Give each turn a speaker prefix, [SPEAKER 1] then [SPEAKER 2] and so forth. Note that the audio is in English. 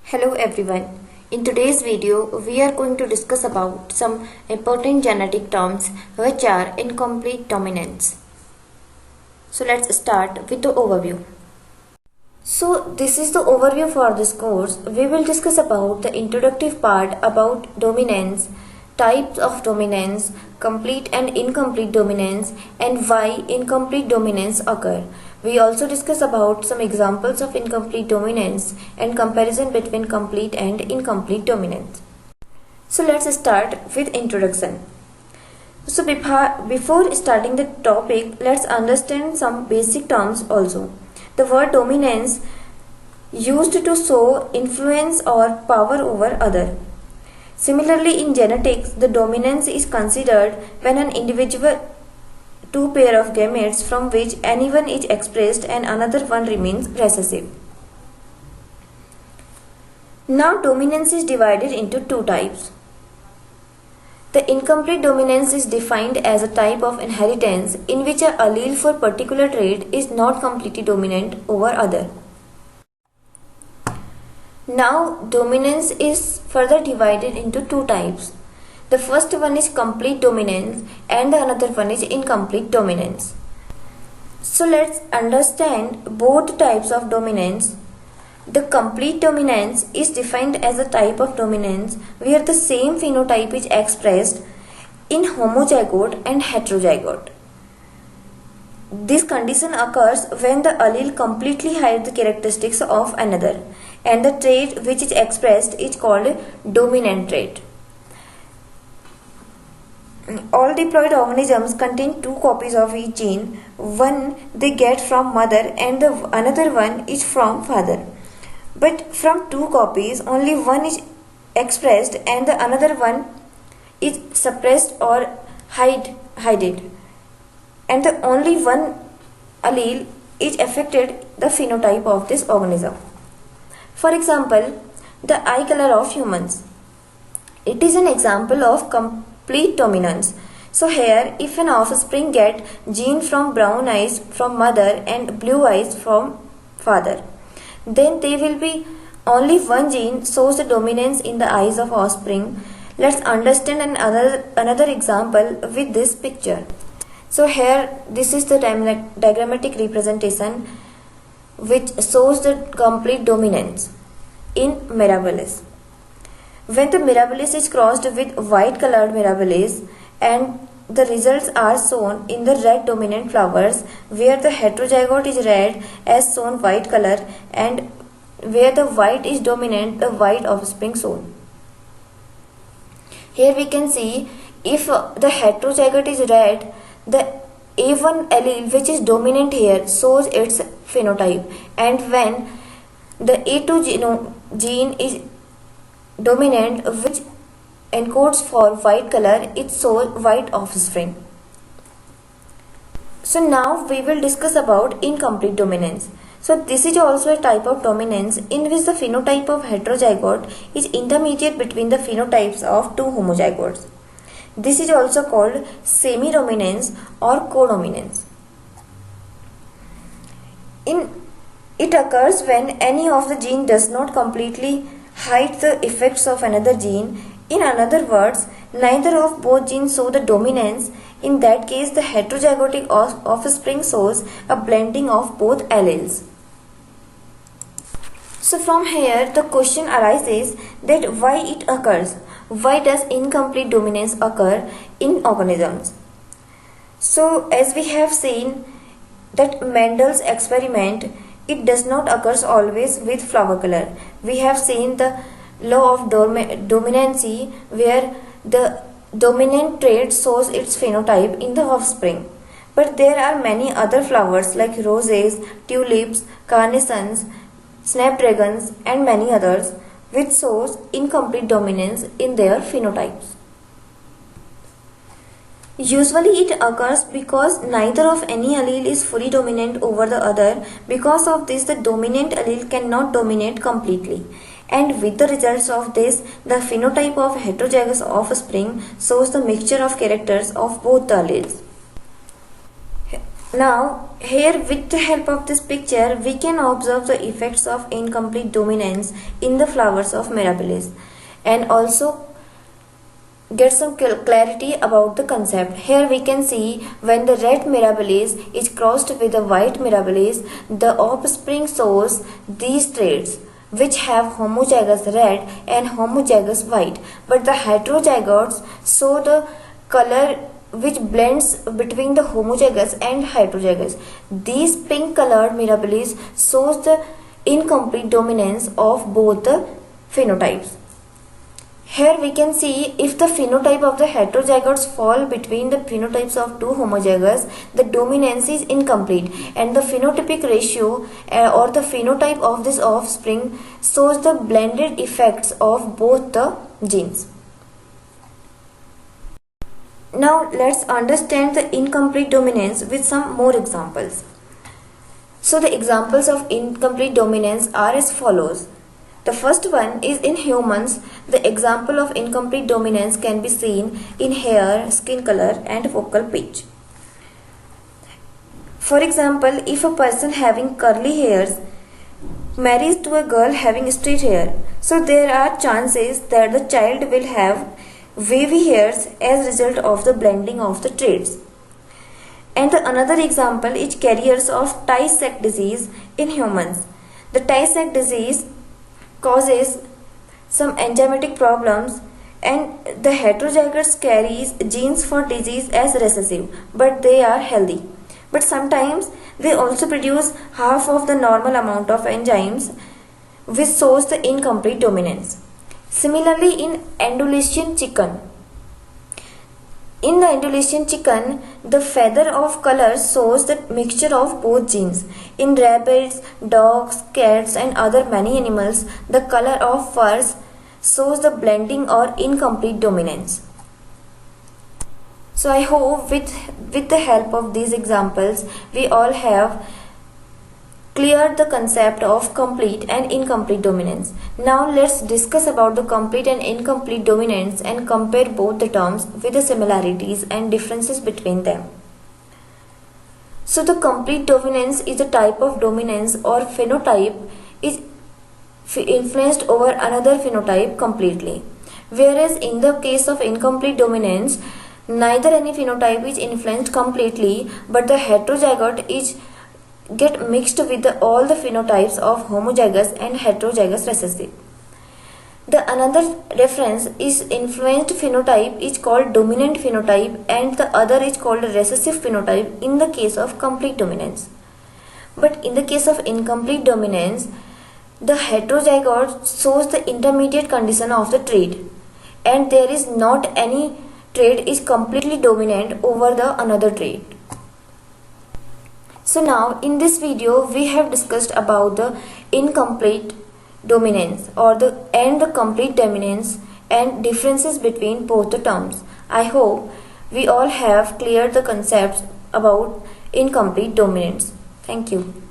[SPEAKER 1] Hello everyone. In today's video, we are going to discuss about some important genetic terms which are incomplete dominance. So let's start with the overview. So this is the overview for this course. We will discuss about the introductory part about dominance, types of dominance, complete and incomplete dominance, and why incomplete dominance occur. We also discuss about some examples of incomplete dominance and comparison between complete and incomplete dominance. So let's start with introduction. So before starting the topic, let's understand some basic terms also. The word dominance used to show influence or power over other. Similarly, in genetics, the dominance is considered when an individual two pair of gametes from which any one is expressed and another one remains recessive. Now, dominance is divided into two types. The incomplete dominance is defined as a type of inheritance in which an allele for particular trait is not completely dominant over other. Now, dominance is further divided into two types. The first one is complete dominance and the another one is incomplete dominance. So let's understand both types of dominance. The complete dominance is defined as a type of dominance where the same phenotype is expressed in homozygote and heterozygote. This condition occurs when the allele completely hides the characteristics of another, and the trait which is expressed is called dominant trait. All diploid organisms contain two copies of each gene. One they get from mother and the another one is from father. But from two copies, only one is expressed and the another one is suppressed or hidden. And the only one allele is affected the phenotype of this organism. For example, the eye color of humans. It is an example of complete dominance. So here, if an offspring get gene from brown eyes from mother and blue eyes from father, then there will be only one gene shows the dominance in the eyes of offspring. Let's understand another example with this picture. So here, this is the diagrammatic representation which shows the complete dominance in Mirabilis. When the Mirabilis is crossed with white colored Mirabilis and the results are shown in the red dominant flowers where the heterozygote is red as shown white color and where the white is dominant the white offspring shown. Here we can see if the heterozygote is red, the A1 allele which is dominant here shows its phenotype, and when the A2 gene is dominant which encodes for white color, it shows white offspring. So now we will discuss about incomplete dominance. So this is also a type of dominance in which the phenotype of heterozygote is intermediate between the phenotypes of two homozygotes. This is also called semi-dominance or codominance. It occurs when any of the gene does not completely hide the effects of another gene. In other words, neither of both genes show the dominance. In that case, the heterozygotic offspring shows a blending of both alleles. So from here, the question arises that why it occurs? Why does incomplete dominance occur in organisms? So as we have seen that Mendel's experiment, it does not occur always with flower color. We have seen the law of dominancy where the dominant trait shows its phenotype in the offspring. But there are many other flowers like roses, tulips, carnations, snapdragons and many others which shows incomplete dominance in their phenotypes. Usually it occurs because neither of any allele is fully dominant over the other. Because of this, the dominant allele cannot dominate completely. And with the results of this, the phenotype of heterozygous offspring shows the mixture of characters of both the alleles. Now, here with the help of this picture, we can observe the effects of incomplete dominance in the flowers of Mirabilis and also get some clarity about the concept. Here we can see when the red Mirabilis is crossed with the white Mirabilis, the offspring shows these traits which have homozygous red and homozygous white, but the heterozygotes show the color which blends between the homozygous and heterozygous. These pink colored Mirabilis shows the incomplete dominance of both the phenotypes. Here we can see if the phenotype of the heterozygotes fall between the phenotypes of two homozygous, the dominance is incomplete, and the phenotypic ratio or the phenotype of this offspring shows the blended effects of both the genes. Now let's understand the incomplete dominance with some more examples. So the examples of incomplete dominance are as follows. The first one is in humans. The example of incomplete dominance can be seen in hair, skin color and vocal pitch. For example, if a person having curly hairs marries to a girl having straight hair, so there are chances that the child will have wavy hairs as a result of the blending of the traits. And the another example is carriers of Tay-Sachs disease in humans. The Tay-Sachs disease causes some enzymatic problems and the heterozygotes carries genes for disease as recessive, but they are healthy. But sometimes they also produce half of the normal amount of enzymes, which shows the incomplete dominance. Similarly, in Andalusian chicken, the feather of color shows the mixture of both genes. In rabbits, dogs, cats and other many animals, the color of furs shows the blending or incomplete dominance. So I hope with the help of these examples, we all have cleared the concept of complete and incomplete dominance. Now let's discuss about the complete and incomplete dominance and compare both the terms with the similarities and differences between them. So the complete dominance is a type of dominance or phenotype is influenced over another phenotype completely. Whereas in the case of incomplete dominance, neither any phenotype is influenced completely, but the heterozygote is get mixed with all the phenotypes of homozygous and heterozygous recessive. The another reference is influenced phenotype is called dominant phenotype and the other is called recessive phenotype in the case of complete dominance. But in the case of incomplete dominance, the heterozygote shows the intermediate condition of the trait and there is not any trait is completely dominant over the another trait. So now in this video we have discussed about the incomplete dominance or the complete dominance and differences between both the terms. I hope we all have cleared the concepts about incomplete dominance. Thank you.